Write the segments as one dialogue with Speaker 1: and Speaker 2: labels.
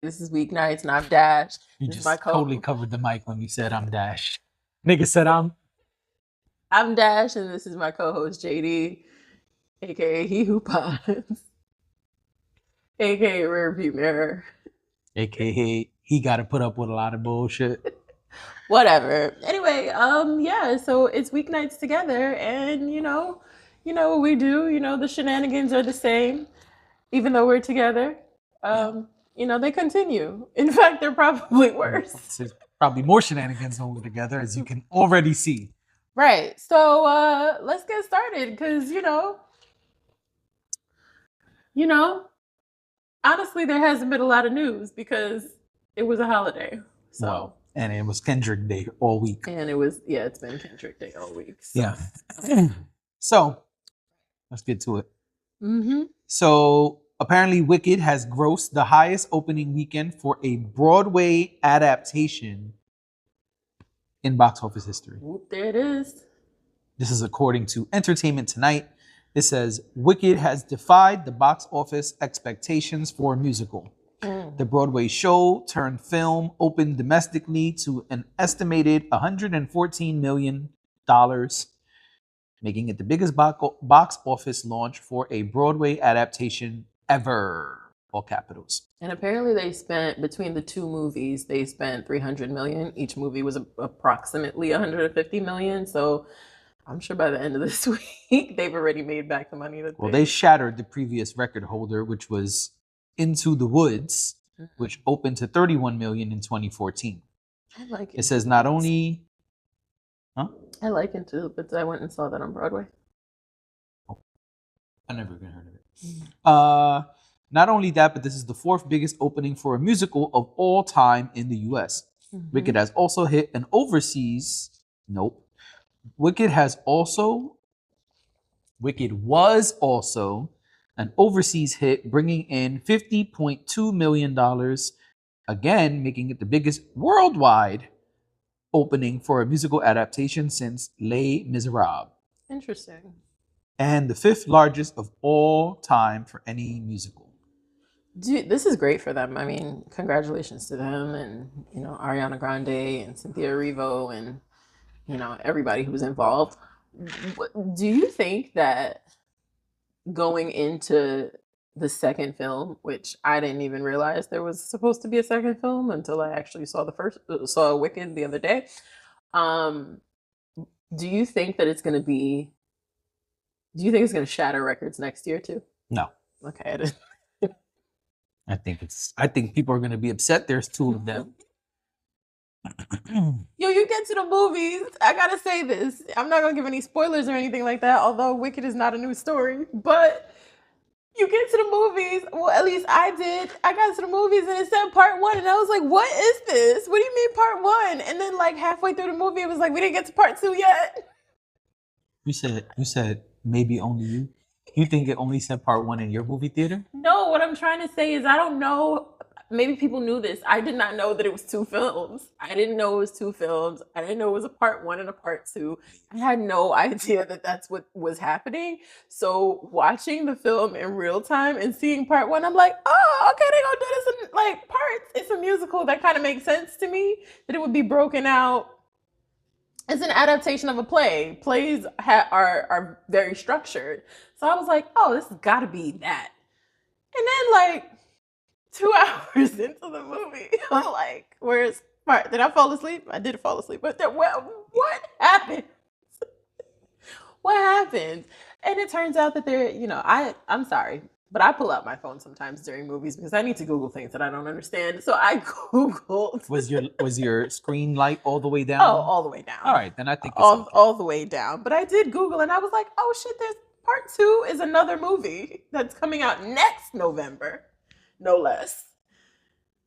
Speaker 1: This is Weeknights, and I'm Dash.
Speaker 2: You
Speaker 1: This is
Speaker 2: just
Speaker 1: my
Speaker 2: totally covered the mic when you said I'm Dash. Nigga said
Speaker 1: I'm Dash, and this is my co-host JD, aka He Who Pods, aka Rearview Mirror.
Speaker 2: AKA he got to put up with a lot of bullshit.
Speaker 1: Whatever. Anyway, yeah. So it's Weeknights together, and what we do. The shenanigans are the same, even though we're together. They continue. In fact, they're probably worse.
Speaker 2: There's probably more shenanigans when we're together, as you can already see.
Speaker 1: Right. So let's get started, because honestly, there hasn't been a lot of news because it was a holiday. So.
Speaker 2: Well, and it was Kendrick Day all week.
Speaker 1: And it's been Kendrick Day all week. So.
Speaker 2: Yeah. So let's get to it.
Speaker 1: Mm-hmm.
Speaker 2: So apparently Wicked has grossed the highest opening weekend for a Broadway adaptation in box office history.
Speaker 1: Whoop, there it is.
Speaker 2: This is according to Entertainment Tonight. It says, Wicked has defied the box office expectations for a musical. The Broadway show turned film opened domestically to an estimated $114 million, making it the biggest box office launch for a Broadway adaptation ever. All capitals.
Speaker 1: And apparently they spent, between the two movies, they spent $300 million. Each movie was approximately $150 million. So I'm sure by the end of this week, they've already made back the money that
Speaker 2: they shattered the previous record holder, which was Into the Woods, which opened to $31 million in 2014.
Speaker 1: I like it.
Speaker 2: It says not only...
Speaker 1: I like Into the Woods. I went and saw that on Broadway.
Speaker 2: Oh, I never even heard of it. Not only that, but this is the fourth biggest opening for a musical of all time in the U.S. Wicked has also hit an overseas... Nope. Wicked was also an overseas hit, bringing in $50.2 million, again, making it the biggest worldwide opening for a musical adaptation since Les Miserables.
Speaker 1: Interesting.
Speaker 2: And the fifth largest of all time for any musical.
Speaker 1: Dude, this is great for them. I mean, congratulations to them and, Ariana Grande and Cynthia Erivo and, everybody who was involved. Do you think that going into the second film, which I didn't even realize there was supposed to be a second film until I actually saw Wicked the other day. Do you think that it's going to shatter records next year too?
Speaker 2: No.
Speaker 1: Okay, I didn't.
Speaker 2: I think people are going to be upset. There's two of them.
Speaker 1: Yo, you get to the movies. I gotta say this. I'm not gonna give any spoilers or anything like that, although Wicked is not a new story. But you get to the movies. Well, at least I did. I got to the movies and it said part 1, and I was like, "What is this? What do you mean part 1?" And then, like halfway through the movie, it was like, "We didn't get to part 2 yet."
Speaker 2: You said maybe only you. You think it only said part 1 in your movie theater?
Speaker 1: No, what I'm trying to say is I don't know. Maybe people knew this. I did not know that it was 2 films. I didn't know it was 2 films. I didn't know it was a part 1 and a part 2. I had no idea that that's what was happening. So watching the film in real time and seeing part 1, I'm like, oh, okay, they're gonna do this in like parts. It's a musical. That kind of makes sense to me, that it would be broken out. It's an adaptation of a play. Plays are very structured. So I was like, oh, this has got to be that. And then, like, 2 hours into the movie, I'm like, where's part? Did I fall asleep? I did fall asleep. But what happened? What happened? And it turns out that I'm sorry, but I pull out my phone sometimes during movies because I need to Google things that I don't understand. So I Googled.
Speaker 2: Was your screen light all the way down?
Speaker 1: Oh, all the way down.
Speaker 2: All right, then I think it's
Speaker 1: all the way down. But I did Google and I was like, oh shit, there's part 2 is another movie that's coming out next November, no less.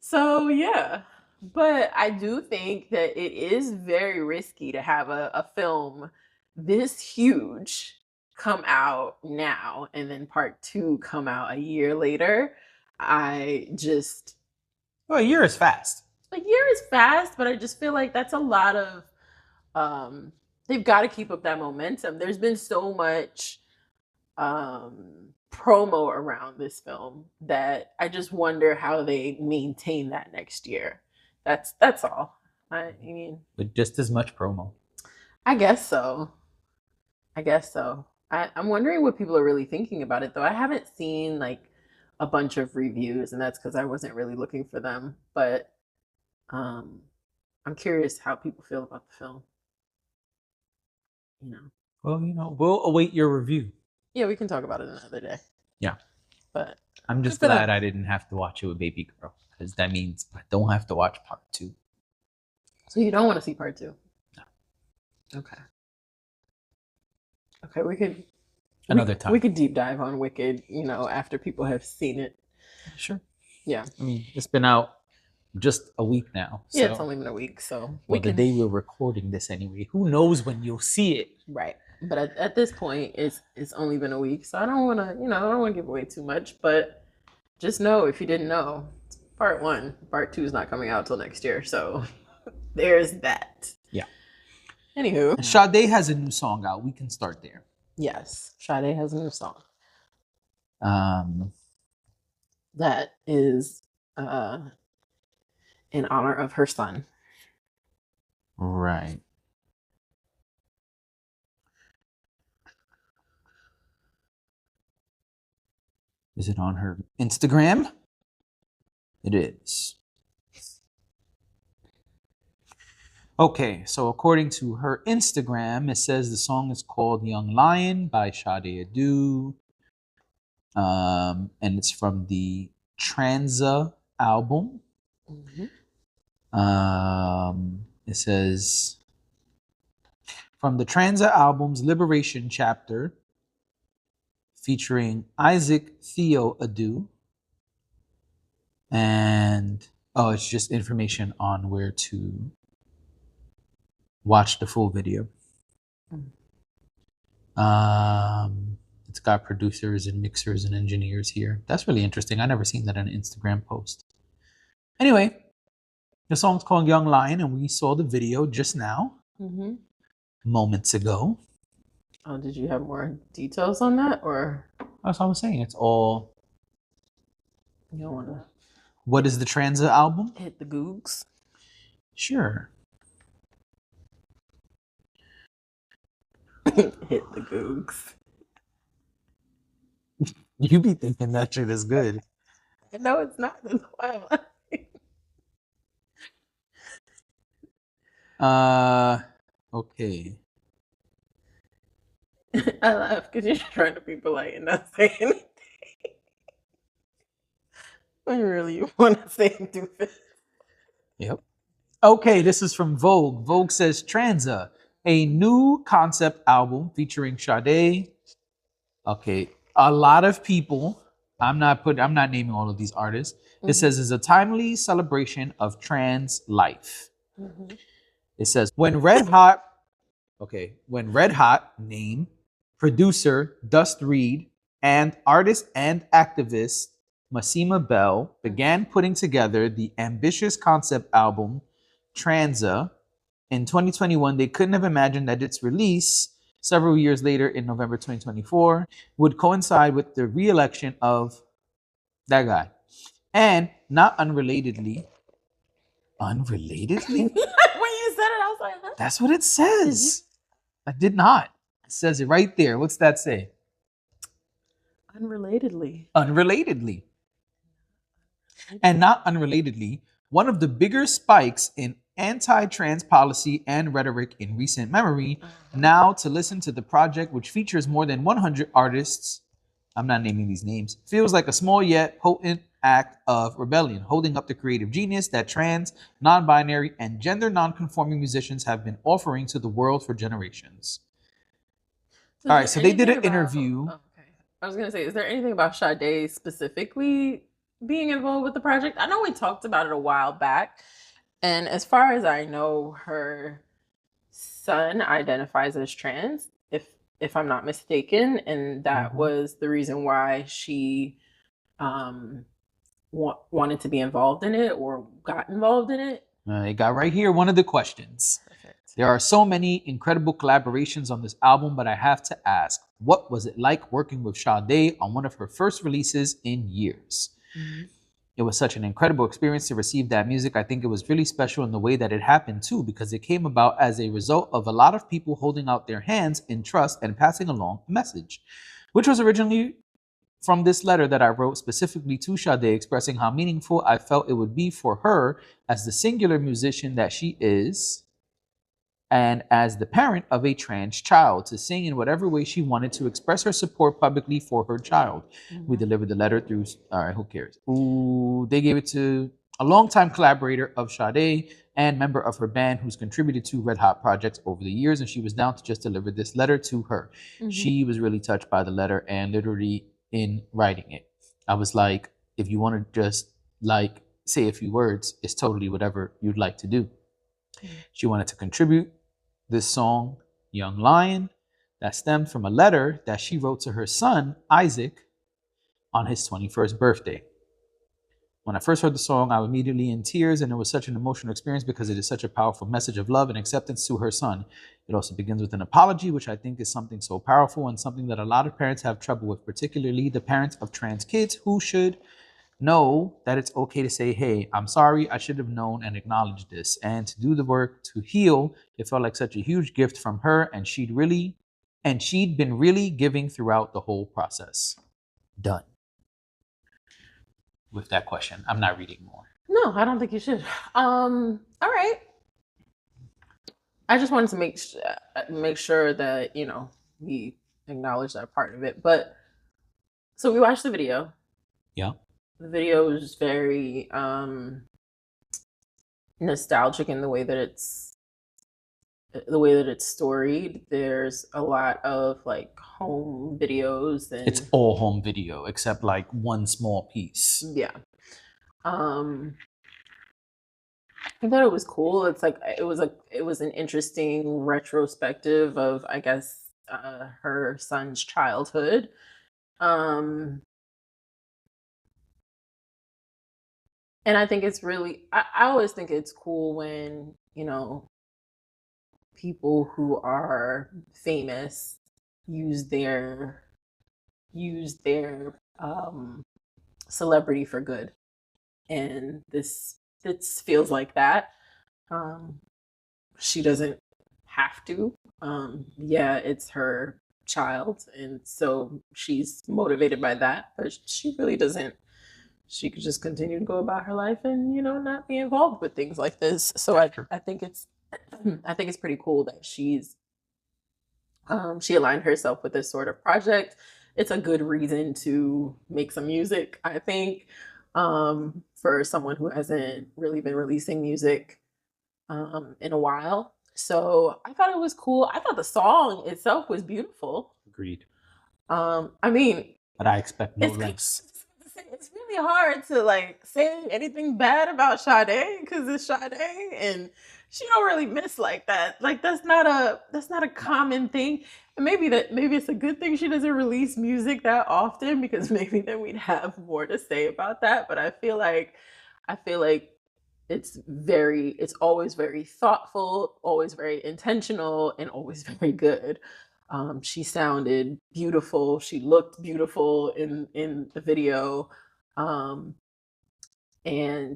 Speaker 1: So yeah, but I do think that it is very risky to have a film this huge come out now and then part 2 come out a year later. A
Speaker 2: year is fast.
Speaker 1: A year is fast, but I just feel like that's a lot of they've got to keep up that momentum. There's been so much promo around this film that I just wonder how they maintain that next year. That's all. I mean,
Speaker 2: With just as much promo.
Speaker 1: I guess so. I guess so. I'm wondering what people are really thinking about it, though. I haven't seen like a bunch of reviews, and that's because I wasn't really looking for them. But um, I'm curious how people feel about the film. You know.
Speaker 2: Well, we'll await your review.
Speaker 1: Yeah, we can talk about it another day.
Speaker 2: Yeah.
Speaker 1: But
Speaker 2: I'm just glad I didn't have to watch it with baby girl, because that means I don't have to watch part 2.
Speaker 1: So you don't want to see part 2?
Speaker 2: No.
Speaker 1: Okay. Okay, we could
Speaker 2: another time.
Speaker 1: We could deep dive on Wicked, after people have seen it.
Speaker 2: Sure.
Speaker 1: Yeah.
Speaker 2: I mean, it's been out just a week now.
Speaker 1: Yeah, it's only been a week, so
Speaker 2: the day we're recording this anyway. Who knows when you'll see it?
Speaker 1: Right. But at this point, it's only been a week, so I don't want to, I don't want to give away too much. But just know, if you didn't know, it's part 1. Part 2 is not coming out till next year, so there's that.
Speaker 2: Yeah.
Speaker 1: Anywho,
Speaker 2: Sade has a new song out. We can start there.
Speaker 1: Yes, Sade has a new song.
Speaker 2: Um,
Speaker 1: that is in honor of her son.
Speaker 2: Right. Is it on her Instagram? It is. Okay, so according to her Instagram, it says the song is called Young Lion by Sade Adu. And it's from the Tranza album.
Speaker 1: Mm-hmm.
Speaker 2: It says, from the Tranza album's Liberation chapter, featuring Isaac Theo Adu. And, it's just information on where to watch the full video. It's got producers and mixers and engineers here. That's really interesting. I never seen that in an Instagram post. Anyway, the song's called Young Lion, and we saw the video just now, moments ago.
Speaker 1: Oh, did you have more details on that, or?
Speaker 2: That's what I was saying. It's all.
Speaker 1: You don't want to.
Speaker 2: What is the Tranza album?
Speaker 1: Hit the Googs.
Speaker 2: Sure.
Speaker 1: Hit the Googs.
Speaker 2: You be thinking that shit is good.
Speaker 1: No, it's not. That's why I'm
Speaker 2: laughing. Okay.
Speaker 1: I laugh because you're trying to be polite and not say anything. When really you want to say stupid.
Speaker 2: Yep. Okay, this is from Vogue. Vogue says Tranza, a new concept album featuring Sade. Okay, a lot of people. I'm not naming all of these artists. It says is a timely celebration of trans life. It says when Red Hot name producer Dust Reed and artist and activist Massima Bell began putting together the ambitious concept album Tranza in 2021, they couldn't have imagined that its release several years later in November 2024 would coincide with the re-election of that guy. And not unrelatedly,
Speaker 1: when you said it, I was like, huh?
Speaker 2: That's what it says. I did not. It says it right there. What's that say?
Speaker 1: Unrelatedly.
Speaker 2: And not unrelatedly, one of the bigger spikes in anti-trans policy and rhetoric in recent memory, now to listen to the project, which features more than 100 artists, I'm not naming these names, feels like a small yet potent act of rebellion, holding up the creative genius that trans, non-binary, and gender non-conforming musicians have been offering to the world for generations. All right, so they did an interview.
Speaker 1: Oh, okay. I was going to say, is there anything about Sade specifically being involved with the project? I know we talked about it a while back. And as far as I know, her son identifies as trans, if I'm not mistaken. And that was the reason why she wanted to be involved in it or got involved in it.
Speaker 2: I got right here one of the questions. Perfect. There are so many incredible collaborations on this album, but I have to ask, what was it like working with Sade on one of her first releases in years? It was such an incredible experience to receive that music. I think it was really special in the way that it happened too, because it came about as a result of a lot of people holding out their hands in trust and passing along a message, which was originally from this letter that I wrote specifically to Sade, expressing how meaningful I felt it would be for her as the singular musician that she is, and as the parent of a trans child, to sing in whatever way she wanted to express her support publicly for her child. We delivered the letter through, all right, who cares? Ooh, they gave it to a longtime collaborator of Sade and member of her band who's contributed to Red Hot projects over the years, and she was down to just deliver this letter to her. She was really touched by the letter, and literally in writing it, I was like, if you want to just like say a few words, it's totally whatever you'd like to do. She wanted to contribute this song, Young Lion, that stemmed from a letter that she wrote to her son, Isaac, on his 21st birthday. When I first heard the song, I was immediately in tears, and it was such an emotional experience because it is such a powerful message of love and acceptance to her son. It also begins with an apology, which I think is something so powerful and something that a lot of parents have trouble with, particularly the parents of trans kids who should know that it's okay to say, hey, I'm sorry, I should have known, and acknowledge this. And to do the work to heal, it felt like such a huge gift from her, and she'd been really giving throughout the whole process. Done. With that question. I'm not reading more.
Speaker 1: No, I don't think you should. All right. I just wanted to make sure that, you know, we acknowledge that part of it. But so we watched the video.
Speaker 2: Yeah.
Speaker 1: The video is very nostalgic in the way that it's storied. There's a lot of like home videos, and
Speaker 2: It's all home video except like one small piece.
Speaker 1: yeah. I thought it was cool. It's like it was an interesting retrospective of, I guess, her son's childhood. And I think it's really, I always think it's cool when, you know, people who are famous use their celebrity for good. And this feels like that. She doesn't have to. Yeah, it's her child, and so she's motivated by that, but she really doesn't. She could just continue to go about her life and, you know, not be involved with things like this. So I think it's pretty cool that she aligned herself with this sort of project. It's a good reason to make some music, I think, for someone who hasn't really been releasing music in a while. So I thought it was cool. I thought the song itself was beautiful.
Speaker 2: Agreed.
Speaker 1: I mean,
Speaker 2: but I expect no less.
Speaker 1: It's really hard to like say anything bad about Sade because it's Sade, and she don't really miss like that. Like that's not a common thing. And maybe it's a good thing she doesn't release music that often, because maybe then we'd have more to say about that. But I feel like it's always very thoughtful, always very intentional, and always very good. She sounded beautiful. She looked beautiful in the video. And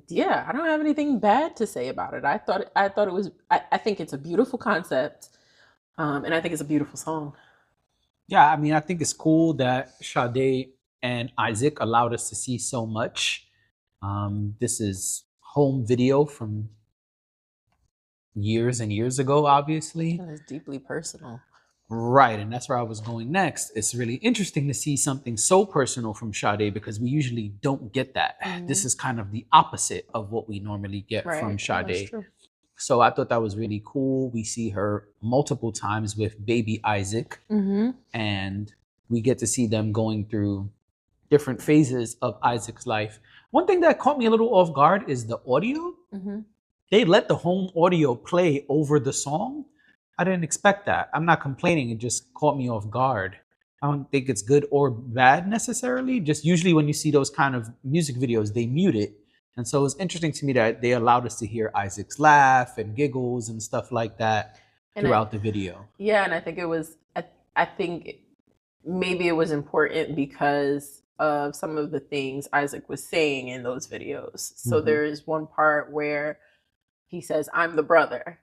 Speaker 1: yeah, I don't have anything bad to say about it. I thought it was, I think it's a beautiful concept. And I think it's a beautiful song.
Speaker 2: Yeah, I mean, I think it's cool that Sade and Isaac allowed us to see so much. This is home video from years and years ago, obviously.
Speaker 1: And it's deeply personal.
Speaker 2: Right, and that's where I was going next. It's really interesting to see something so personal from Sade, because we usually don't get that. Mm-hmm. This is kind of the opposite of what we normally get from Sade. So I thought that was really cool. We see her multiple times with baby Isaac, and we get to see them going through different phases of Isaac's life. One thing that caught me a little off guard is the audio. They let the home audio play over the song. I didn't expect that. I'm not complaining. It just caught me off guard. I don't think it's good or bad necessarily. Just usually when you see those kind of music videos, they mute it. And so it's interesting to me that they allowed us to hear Isaac's laugh and giggles and stuff like that throughout the video.
Speaker 1: Yeah, and I think it was, I think maybe it was important because of some of the things Isaac was saying in those videos. So there is one part where he says, "I'm the brother."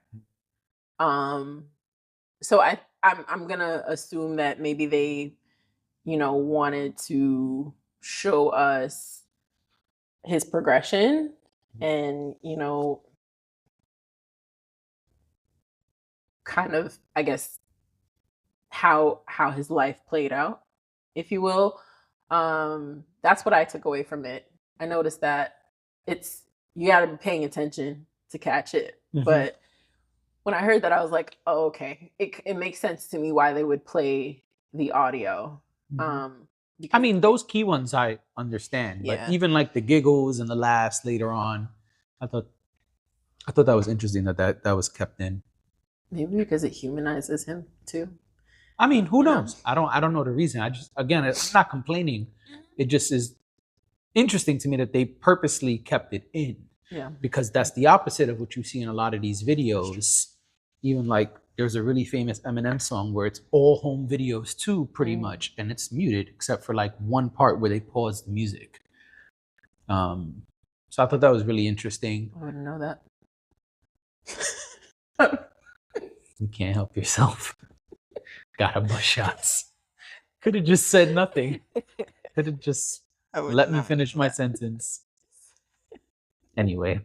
Speaker 1: So I'm gonna assume that maybe they, wanted to show us his progression and, kind of, I guess, how his life played out, if you will. That's what I took away from it. I noticed that you got to be paying attention to catch it. But when I heard that, I was like, oh, okay. It makes sense to me why they would play the audio.
Speaker 2: I mean, those key ones I understand, but even like the giggles and the laughs later on, I thought that was interesting that was kept in.
Speaker 1: Maybe because it humanizes him too.
Speaker 2: I mean, who knows? I don't know the reason. I'm not complaining. It just is interesting to me that they purposely kept it in.
Speaker 1: Yeah.
Speaker 2: Because that's the opposite of what you see in a lot of these videos. Even like there's a really famous Eminem song where it's all home videos too, pretty much, and it's muted except for like one part where they pause the music. So I thought that was really interesting.
Speaker 1: I wouldn't know that.
Speaker 2: You can't help yourself. Gotta bust shots. Could have just said nothing. Could have just let me finish my sentence. Anyway.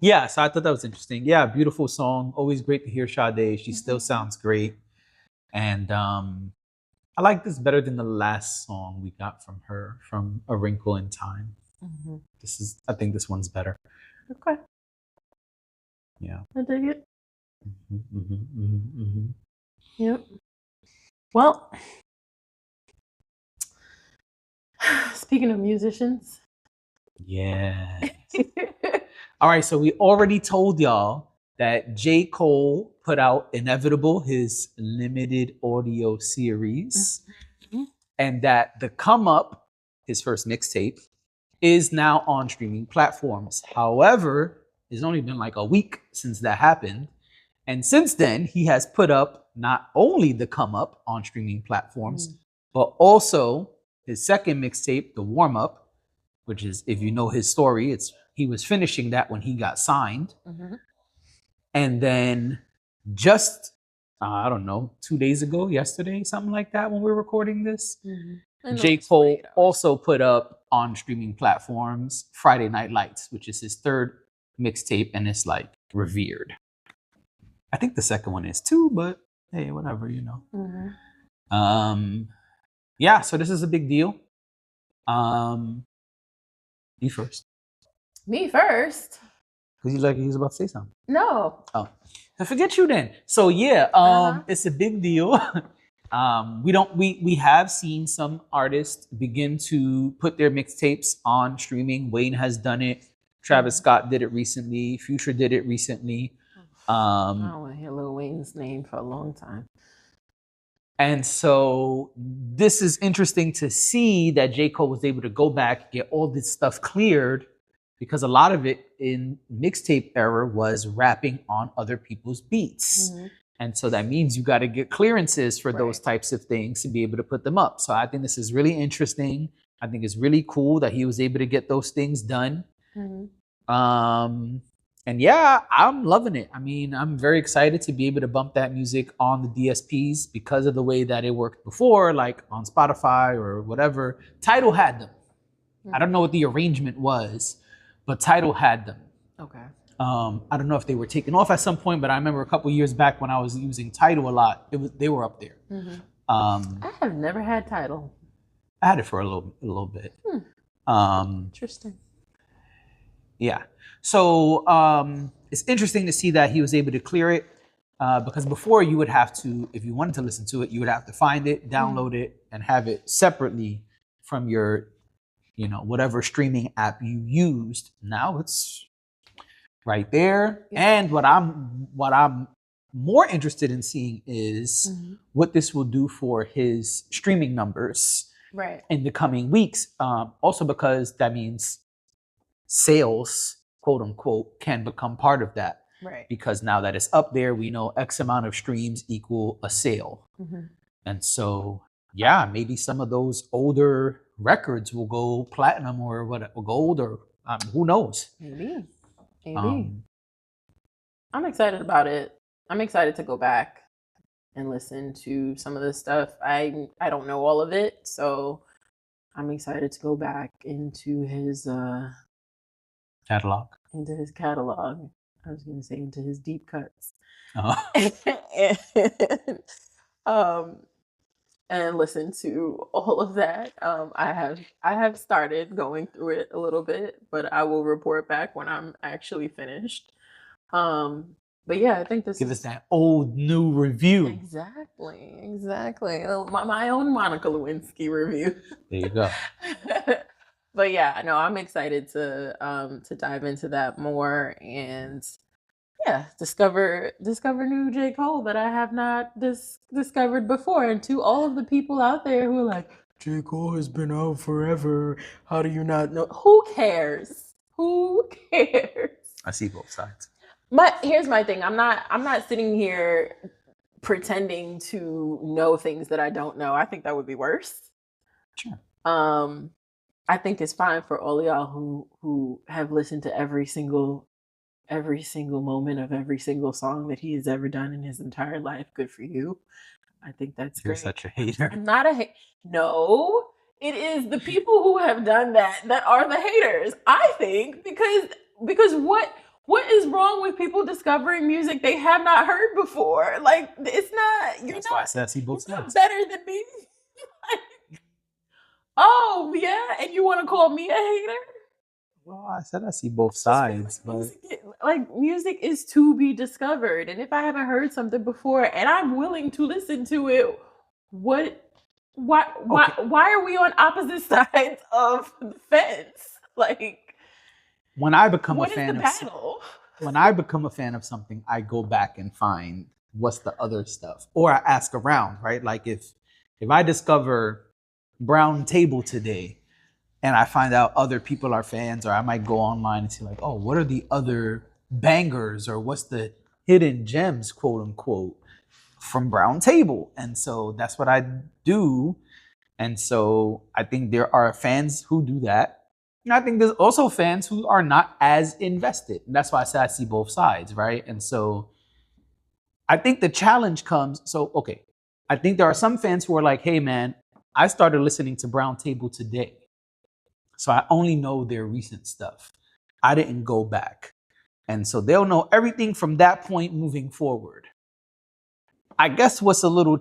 Speaker 2: Yeah, so I thought that was interesting. Yeah, beautiful song. Always great to hear Sade. She still sounds great. And I like this better than the last song we got from her, from A Wrinkle in Time. I think this one's better.
Speaker 1: Okay.
Speaker 2: Yeah.
Speaker 1: I dig it. Yep. Well, speaking of musicians.
Speaker 2: Yeah. All right, so we already told y'all that J. Cole put out Inevitable, his limited audio series, and that The Come Up, his first mixtape, is now on streaming platforms. However, it's only been like a week since that happened. And since then, he has put up not only The Come Up on streaming platforms, but also his second mixtape, The Warm Up, which is, if you know his story, he was finishing that when he got signed. And then just, I don't know, 2 days ago, yesterday, something like that, when we were recording this, J. Cole also put up on streaming platforms Friday Night Lights, which is his third mixtape, and it's like revered. I think the second one is too, but hey, whatever, you know. Yeah, so this is a big deal. You first.
Speaker 1: Me first?
Speaker 2: Because he was about to say something.
Speaker 1: No.
Speaker 2: Oh, I forget you then. So yeah, it's a big deal. We have seen some artists begin to put their mixtapes on streaming. Wayne has done it. Travis Scott did it recently. Future did it recently.
Speaker 1: I don't want to hear Lil Wayne's name for a long time.
Speaker 2: And so this is interesting to see that J. Cole was able to go back, get all this stuff cleared, because a lot of it in mixtape era was rapping on other people's beats. And so that means you got to get clearances for those types of things to be able to put them up. So I think this is really interesting. I think it's really cool that he was able to get those things done. And yeah, I'm loving it. I mean, I'm very excited to be able to bump that music on the DSPs because of the way that it worked before, like on Spotify or whatever. Tidal had them. I don't know what the arrangement was, but Tidal had them.
Speaker 1: Okay.
Speaker 2: I don't know if they were taken off at some point, but I remember a couple years back when I was using Tidal a lot, they were up there.
Speaker 1: I have never had Tidal.
Speaker 2: I had it for a little bit.
Speaker 1: Interesting.
Speaker 2: Yeah. So it's interesting to see that he was able to clear it because before you would have to, if you wanted to listen to it, you would have to find it, download it, and have it separately from your, whatever streaming app you used. Now it's right there. And what I'm more interested in seeing is what this will do for his streaming numbers in the coming weeks. Also because that means sales, quote unquote, can become part of that. Because now that it's up there, we know X amount of streams equal a sale. And so yeah, maybe some of those older records will go platinum or what, or gold, or who knows?
Speaker 1: Maybe.
Speaker 2: Um,
Speaker 1: I'm excited about it. I'm excited to go back and listen to some of this stuff. I don't know all of it, so I'm excited to go back
Speaker 2: Catalog.
Speaker 1: into his catalog. I was going to say into his deep cuts.
Speaker 2: Uh-huh.
Speaker 1: and, um and listen to all of that. I have started going through it a little bit, but I will report back when I'm actually finished. But yeah, I think this
Speaker 2: Give
Speaker 1: is
Speaker 2: us that old new review.
Speaker 1: exactly. My own Monica Lewinsky review.
Speaker 2: There you go.
Speaker 1: But yeah, no, I'm excited to dive into that more and yeah, discover new J. Cole that I have not discovered before. And to all of the people out there who are like, J. Cole has been out forever. How do you not know? Who cares? Who cares?
Speaker 2: I see both sides.
Speaker 1: Here's my thing. I'm not sitting here pretending to know things that I don't know. I think that would be worse.
Speaker 2: Sure.
Speaker 1: I think it's fine for all y'all who have listened to every single moment of every single song that he has ever done in his entire life. Good for you. I think that's
Speaker 2: You're
Speaker 1: great.
Speaker 2: such a hater.
Speaker 1: I'm not a no. It is the people who have done that are the haters. I think because what is wrong with people discovering music they have not heard before? Like it's not.
Speaker 2: That's why I said I see both
Speaker 1: You're
Speaker 2: sides.
Speaker 1: not better than me. Oh yeah, and you want to call me a hater?
Speaker 2: Well, I said I see both sides, but
Speaker 1: Music is to be discovered, and if I haven't heard something before and I'm willing to listen to it, why are we on opposite sides of the fence? Like
Speaker 2: when I become
Speaker 1: what
Speaker 2: a
Speaker 1: is
Speaker 2: fan
Speaker 1: the
Speaker 2: of
Speaker 1: battle?
Speaker 2: when I become a fan of something, I go back and find what's the other stuff, or I ask around, right? Like if I discover Brown Table today, and I find out other people are fans, or I might go online and see like, oh, what are the other bangers, or what's the hidden gems, quote unquote, from Brown Table. And so that's what I do. And so I think there are fans who do that. And I think there's also fans who are not as invested. And that's why I say I see both sides, right? And so I think the challenge comes, okay, I think there are some fans who are like, hey man, I started listening to Brown Table today. So I only know their recent stuff. I didn't go back. And so they'll know everything from that point moving forward. I guess what's a little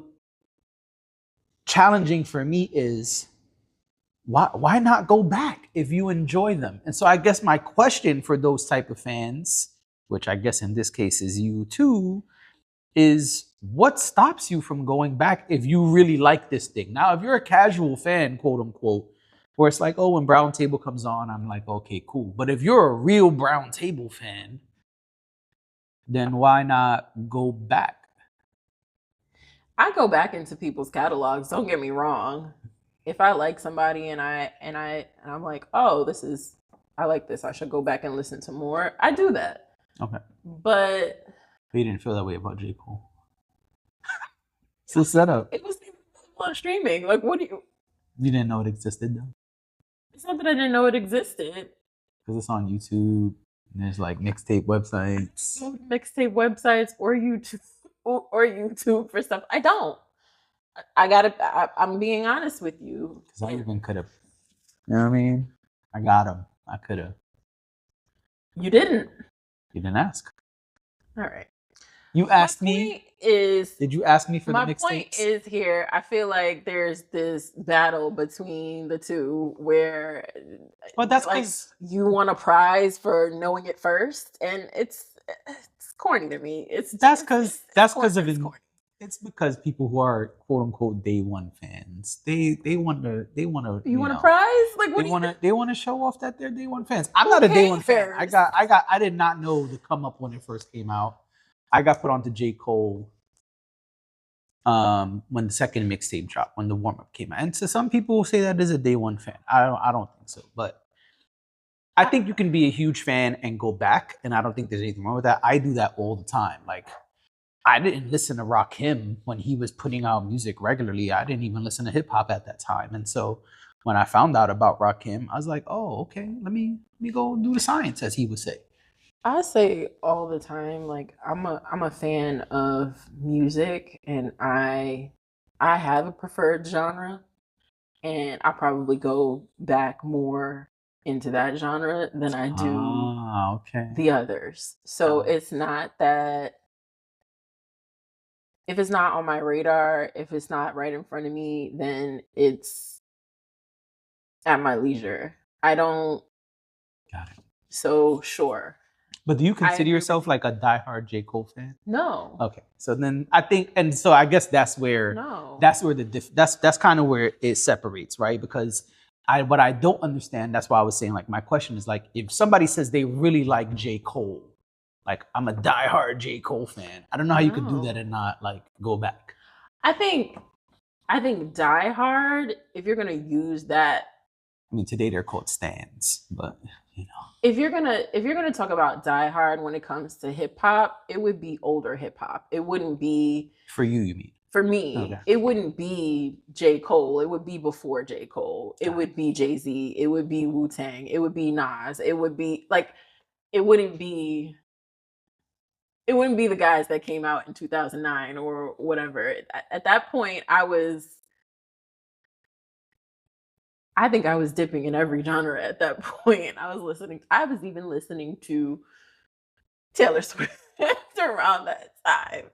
Speaker 2: challenging for me is why not go back if you enjoy them? And so I guess my question for those type of fans, which I guess in this case is you too, is what stops you from going back if you really like this thing? Now, if you're a casual fan, quote unquote, where it's like, oh, when Brown Table comes on, I'm like, okay, cool. But if you're a real Brown Table fan, then why not go back?
Speaker 1: I go back into people's catalogs. Don't get me wrong. If I like somebody and I'm like, oh, I like this. I should go back and listen to more. I do that.
Speaker 2: Okay.
Speaker 1: But
Speaker 2: you didn't feel that way about J. Cole. It's the setup.
Speaker 1: It was on streaming. Like, what do you?
Speaker 2: You didn't know it existed though.
Speaker 1: It's not that I didn't know it existed.
Speaker 2: Because it's on YouTube. And there's like mixtape websites.
Speaker 1: Mixtape websites or YouTube for stuff. I don't. I'm being honest with you.
Speaker 2: Because I even could have. You know what I mean? I got him. I could have.
Speaker 1: You didn't.
Speaker 2: You didn't ask.
Speaker 1: All right.
Speaker 2: You asked me. Did you ask me for the mixtapes? My point
Speaker 1: is here. I feel like there's this battle between the two where,
Speaker 2: well, that's like
Speaker 1: you want a prize for knowing it first, and it's corny to me.
Speaker 2: That's because it's because people who are quote unquote day one fans, they want to
Speaker 1: you want a prize? Like what
Speaker 2: they want to show off that they're day one fans. I'm not a day one fan. I did not know the come up when it first came out. I got put onto J. Cole when the second mixtape dropped, when the warm up came out. And so some people say that is a day one fan. I don't think so, but I think you can be a huge fan and go back, and I don't think there's anything wrong with that. I do that all the time. Like I didn't listen to Rakim when he was putting out music regularly. I didn't even listen to hip hop at that time. And so when I found out about Rakim, I was like, oh, okay, let me go do the science, as he would say.
Speaker 1: I say all the time, like I'm a fan of music, and I have a preferred genre, and I probably go back more into that genre than I do
Speaker 2: Ah, okay.
Speaker 1: the others. So it's not that if it's not on my radar, if it's not right in front of me, then it's at my leisure. I don't.
Speaker 2: Got it.
Speaker 1: So sure.
Speaker 2: But do you consider
Speaker 1: agree
Speaker 2: yourself
Speaker 1: with
Speaker 2: like a diehard J. Cole fan?
Speaker 1: No.
Speaker 2: Okay, so then I think, and so I guess that's where
Speaker 1: No.
Speaker 2: that's kind of where it separates, right? Because what I don't understand, that's why I was saying, like, my question is, like, if somebody says they really like J. Cole, like, I'm a diehard J. Cole fan, I don't know how you could do that
Speaker 1: No.
Speaker 2: and not like go back.
Speaker 1: I think Die Hard, if you're gonna use that,
Speaker 2: I mean, today they're called stands, but you know,
Speaker 1: if you're gonna talk about Die Hard when it comes to hip hop, it would be older hip hop. It wouldn't be
Speaker 2: for you mean?
Speaker 1: for me.
Speaker 2: Okay.
Speaker 1: It wouldn't be J. Cole. It would be before J. Cole. It would be Jay-Z. It would be Wu-Tang. It would be Nas. It would be like it wouldn't be the guys that came out in 2009 or whatever. At that point, I think I was dipping in every genre at that point. I was even listening to Taylor Swift around that time.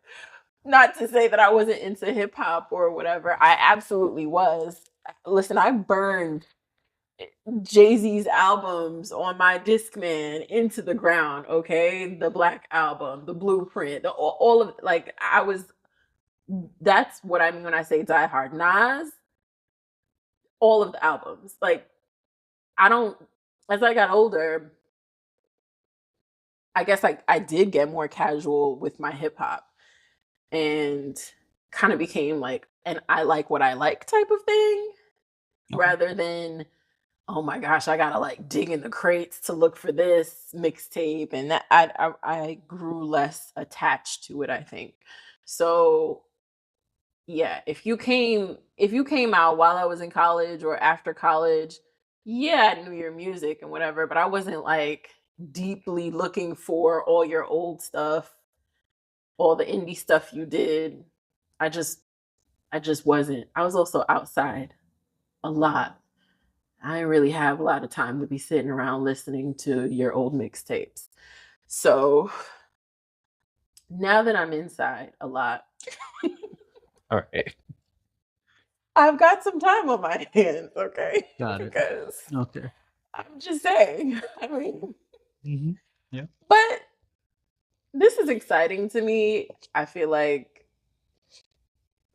Speaker 1: Not to say that I wasn't into hip hop or whatever. I absolutely was. Listen, I burned Jay-Z's albums on my Discman into the ground, okay? The Black Album, the Blueprint, all of, like, that's what I mean when I say Die Hard. Nas, all of the albums. Like, as I got older, I guess I did get more casual with my hip hop and kind of became like an I like what I like type of thing, rather than, oh my gosh, I gotta like dig in the crates to look for this mixtape, and that I grew less attached to it, I think. So yeah, if you came out while I was in college or after college, yeah, I knew your music and whatever, but I wasn't like deeply looking for all your old stuff, all the indie stuff you did. I just wasn't. I was also outside a lot. I didn't really have a lot of time to be sitting around listening to your old mixtapes. So now that I'm inside a lot,
Speaker 2: all right,
Speaker 1: I've got some time on my hands, okay?
Speaker 2: got it.
Speaker 1: Because
Speaker 2: Okay.
Speaker 1: I'm just saying, I mean,
Speaker 2: Yeah.
Speaker 1: but this is exciting to me. I feel like,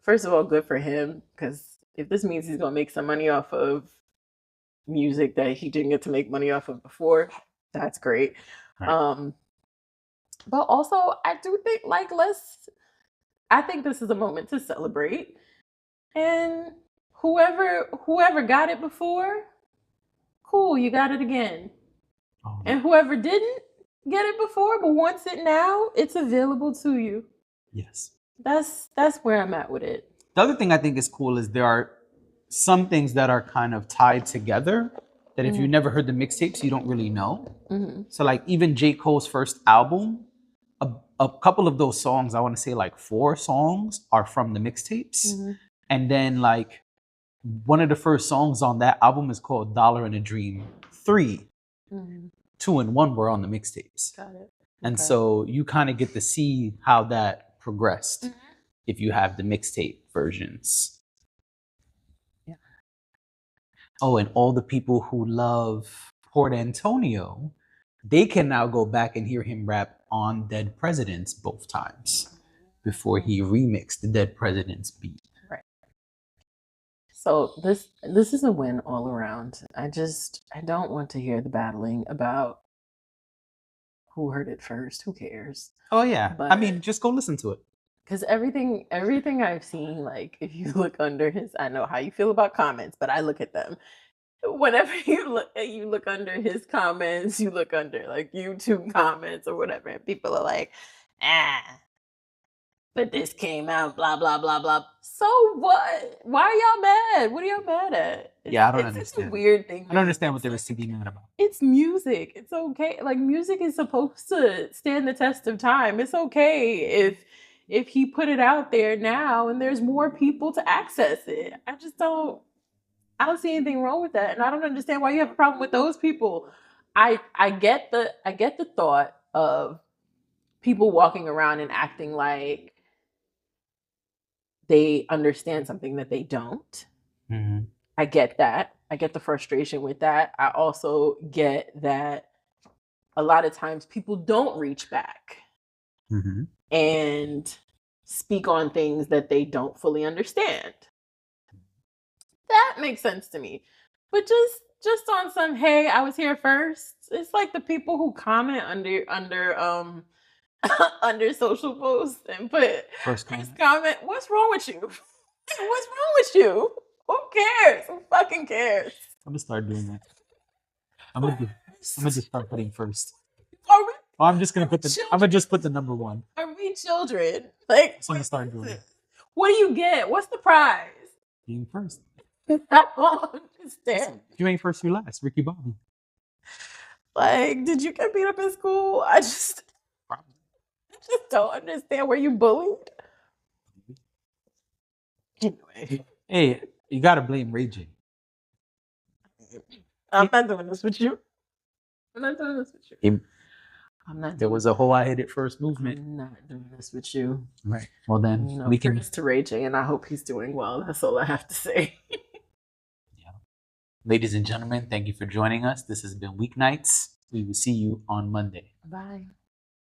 Speaker 1: first of all, good for him, because if this means he's going to make some money off of music that he didn't get to make money off of before, that's great.
Speaker 2: Right.
Speaker 1: But also, I do think, like, I think this is a moment to celebrate. And whoever got it before, cool, you got it again. And whoever didn't get it before but wants it now, it's available to you.
Speaker 2: Yes.
Speaker 1: That's where I'm at with it.
Speaker 2: The other thing I think is cool is there are some things that are kind of tied together that if you never heard the mixtapes, you don't really know. So like even J. Cole's first album, a couple of those songs, I want to say like 4 songs are from the mixtapes. And then like one of the first songs on that album is called Dollar in a Dream 3. 2 and 1 were on the mixtapes.
Speaker 1: Got it.
Speaker 2: And so you kind of get to see how that progressed if you have the mixtape versions.
Speaker 1: Yeah.
Speaker 2: Oh, and all the people who love Port Antonio, they can now go back and hear him rap on Dead Presidents both times before he remixed the Dead Presidents beat.
Speaker 1: Right. So this is a win all around. I don't want to hear the battling about who heard it first. Who cares?
Speaker 2: Oh yeah.
Speaker 1: But
Speaker 2: I mean, just go listen to it.
Speaker 1: because everything I've seen, like if you look under his, I know how you feel about comments, but I look at them. Whenever you look under his comments, you look under like YouTube comments or whatever, and people are like, but this came out, blah, blah, blah, blah. So what? Why are y'all mad? What are y'all mad at?
Speaker 2: Yeah, I don't
Speaker 1: It's
Speaker 2: understand.
Speaker 1: a weird thing.
Speaker 2: I don't understand what they were to be mad about.
Speaker 1: It's music. It's okay. Like, music is supposed to stand the test of time. It's okay if he put it out there now and there's more people to access it. I don't see anything wrong with that. And I don't understand why you have a problem with those people. I get the thought of people walking around and acting like they understand something that they don't.
Speaker 2: Mm-hmm.
Speaker 1: I get that. I get the frustration with that. I also get that a lot of times people don't reach back and speak on things that they don't fully understand. That makes sense to me. But just on some, hey, I was here first. It's like the people who comment under under social posts and put
Speaker 2: First
Speaker 1: comment. What's wrong with you? What's wrong with you? Who cares? Who fucking cares?
Speaker 2: I'm gonna start doing that. I'm gonna just start putting first.
Speaker 1: Are we,
Speaker 2: I'm just gonna put I'm gonna just put the number one.
Speaker 1: are we children? Like,
Speaker 2: I'm gonna start doing it.
Speaker 1: What do you get? What's the prize?
Speaker 2: Being first.
Speaker 1: I don't understand.
Speaker 2: If you ain't first, you last. Ricky Bobby.
Speaker 1: Like, did you get beat up in school? I just don't understand. Were you bullied? Anyway.
Speaker 2: Hey, you gotta blame Ray J.
Speaker 1: I'm not doing this with you. I'm not doing this with you.
Speaker 2: There was a whole I hit it first movement.
Speaker 1: I'm not doing this with you.
Speaker 2: Right. Well then, we can.
Speaker 1: To Ray J, and I hope he's doing well. That's all I have to say.
Speaker 2: Yeah. Ladies and gentlemen, thank you for joining us. This has been Weeknights. We will see you on Monday.
Speaker 1: Bye.